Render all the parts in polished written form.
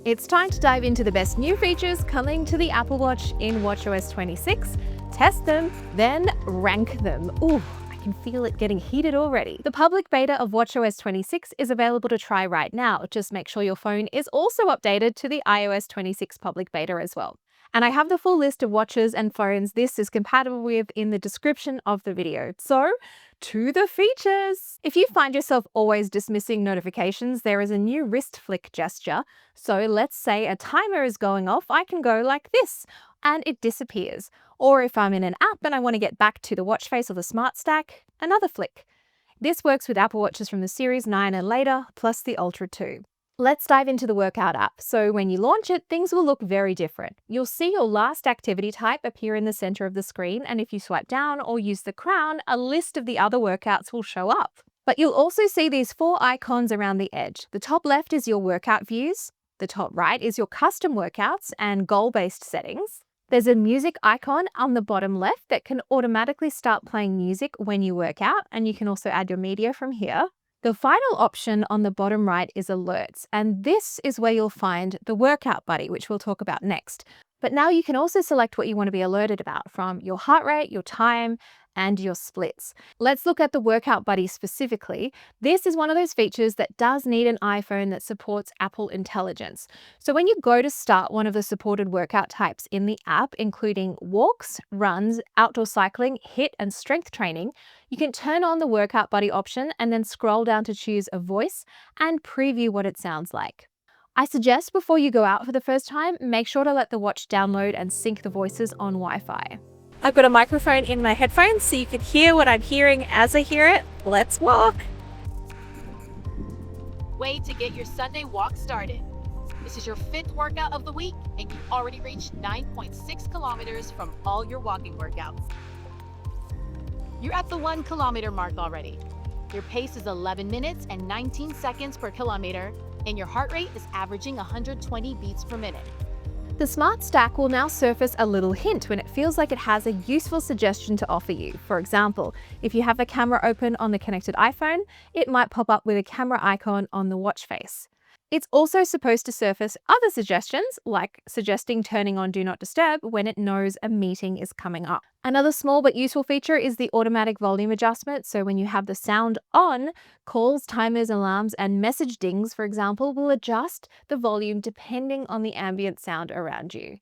It's time to dive into the best new features coming to the Apple Watch in WatchOS 26, test them, then rank them. Ooh, I can feel it getting heated already. The public beta of WatchOS 26 is available to try right now. Just make sure your phone is also updated to the iOS 26 public beta as well. And I have the full list of watches and phones this is compatible with in the description of the video. So, to the features! If you find yourself always dismissing notifications, there is a new wrist flick gesture. So let's say a timer is going off, I can go like this, and it disappears. Or if I'm in an app and I want to get back to the watch face or the smart stack, another flick. This works with Apple Watches from the Series 9 and later, plus the Ultra 2. Let's dive into the workout app. So when you launch it, things will look very different. You'll see your last activity type appear in the center of the screen, and if you swipe down or use the crown, a list of the other workouts will show up. But you'll also see these 4 icons around the edge. The top left is your workout views, the top right is your custom workouts and goal-based settings. There's a music icon on the bottom left that can automatically start playing music when you work out, and you can also add your media from here. The final option on the bottom right is alerts, and this is where you'll find the workout buddy, which we'll talk about next. But now you can also select what you want to be alerted about, from your heart rate, your time, and your splits. Let's look at the workout buddy specifically. This is one of those features that does need an iPhone that supports Apple Intelligence. So when you go to start one of the supported workout types in the app, including walks, runs, outdoor cycling, HIIT, and strength training, you can turn on the workout buddy option and then scroll down to choose a voice and preview what it sounds like. I suggest before you go out for the first time, make sure to let the watch download and sync the voices on Wi-Fi. I've got a microphone in my headphones so you can hear what I'm hearing as I hear it. Let's walk. Way to get your Sunday walk started. This is your 5th workout of the week, and you've already reached 9.6 kilometers from all your walking workouts. You're at the 1 kilometer mark already. Your pace is 11 minutes and 19 seconds per kilometer, and your heart rate is averaging 120 beats per minute. The Smart Stack will now surface a little hint when it feels like it has a useful suggestion to offer you. For example, if you have the camera open on the connected iPhone, it might pop up with a camera icon on the watch face. It's also supposed to surface other suggestions, like suggesting turning on Do Not Disturb when it knows a meeting is coming up. Another small but useful feature is the automatic volume adjustment. So when you have the sound on, calls, timers, alarms, and message dings, for example, will adjust the volume depending on the ambient sound around you.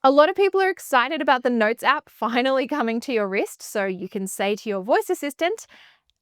A lot of people are excited about the Notes app finally coming to your wrist, so you can say to your voice assistant,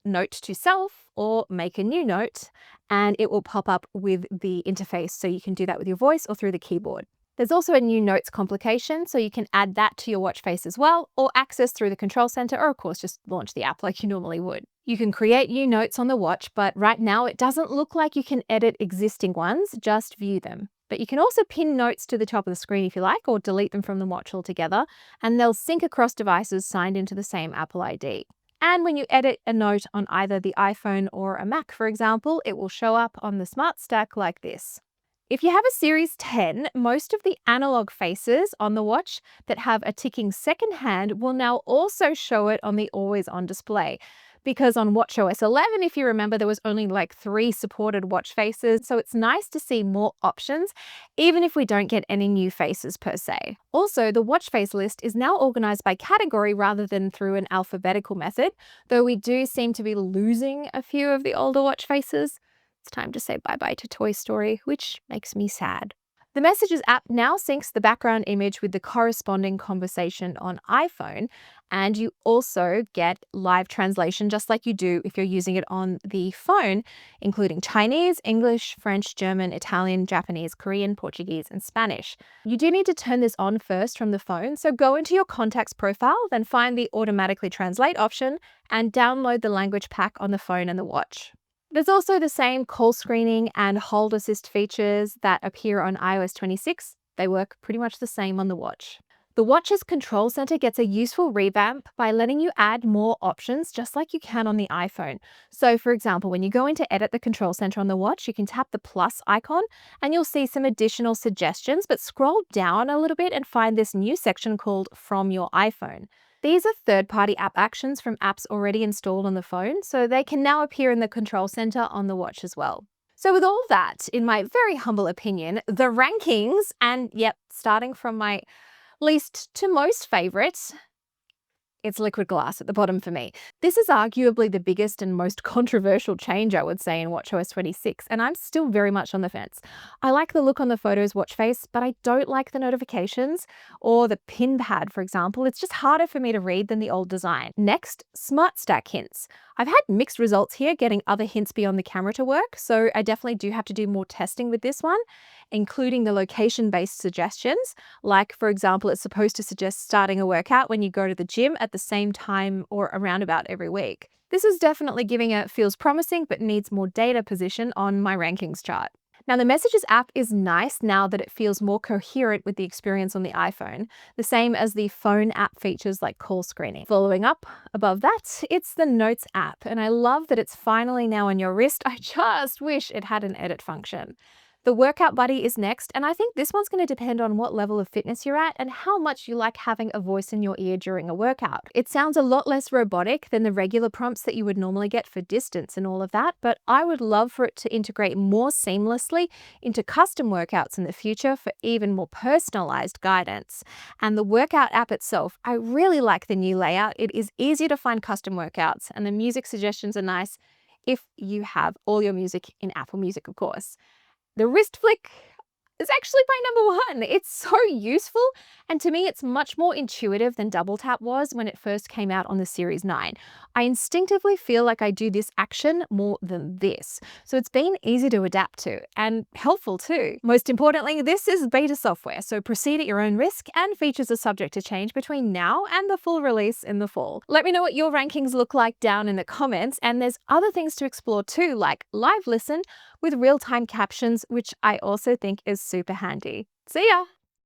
note to self, or make a new note, and it will pop up with the interface, so you can do that with your voice or through the keyboard. There's also a new notes complication, so you can add that to your watch face as well, or access through the control center, or of course just launch the app like you normally would. You can create new notes on the watch, but right now it doesn't look like you can edit existing ones, just view them. But you can also pin notes to the top of the screen if you like, or delete them from the watch altogether, and they'll sync across devices signed into the same Apple ID. And when you edit a note on either the iPhone or a Mac, for example, it will show up on the Smart Stack like this. If you have a Series 10, most of the analog faces on the watch that have a ticking second hand will now also show it on the always-on display. Because on WatchOS 11, if you remember, there was only like 3 supported watch faces, so it's nice to see more options, even if we don't get any new faces per se. Also, the watch face list is now organized by category rather than through an alphabetical method, though we do seem to be losing a few of the older watch faces. It's time to say bye-bye to Toy Story, which makes me sad. The Messages app now syncs the background image with the corresponding conversation on iPhone, and you also get live translation just like you do if you're using it on the phone, including Chinese, English, French, German, Italian, Japanese, Korean, Portuguese, and Spanish. You do need to turn this on first from the phone, so go into your contacts profile, then find the automatically translate option and download the language pack on the phone and the watch. There's also the same call screening and hold assist features that appear on iOS 26. They work pretty much the same on the watch. The watch's control center gets a useful revamp by letting you add more options just like you can on the iPhone. So for example, when you go in to edit the control center on the watch, you can tap the plus icon and you'll see some additional suggestions, but scroll down a little bit and find this new section called From Your iPhone. These are third-party app actions from apps already installed on the phone, so they can now appear in the control center on the watch as well. So with all of that, in my very humble opinion, the rankings, and yep, starting from my least to most favorites, it's liquid glass at the bottom for me. This is arguably the biggest and most controversial change, I would say, in WatchOS 26, and I'm still very much on the fence. I like the look on the photos watch face, but I don't like the notifications or the pin pad, for example. It's just harder for me to read than the old design. Next, Smart Stack hints. I've had mixed results here getting other hints beyond the camera to work, so I definitely do have to do more testing with this one, including the location-based suggestions. Like, for example, it's supposed to suggest starting a workout when you go to the gym at the same time or around about every week. This is definitely giving a feels promising but needs more data position on my rankings chart. Now, the Messages app is nice now that it feels more coherent with the experience on the iPhone, the same as the phone app features like call screening. Following up above that, it's the Notes app, and I love that it's finally now on your wrist. I just wish it had an edit function. The Workout Buddy is next, and I think this one's going to depend on what level of fitness you're at and how much you like having a voice in your ear during a workout. It sounds a lot less robotic than the regular prompts that you would normally get for distance and all of that, but I would love for it to integrate more seamlessly into custom workouts in the future for even more personalized guidance. And the Workout app itself, I really like the new layout. It is easy to find custom workouts, and the music suggestions are nice if you have all your music in Apple Music, of course. The wrist flick is actually my number one. It's so useful, and to me it's much more intuitive than double tap was when it first came out on the Series 9. I instinctively feel like I do this action more than this, so it's been easy to adapt to and helpful too. Most importantly, this is beta software, so proceed at your own risk, and features are subject to change between now and the full release in the fall. Let me know what your rankings look like down in the comments, and there's other things to explore too, like live listen with real-time captions, which I also think is super handy. See ya!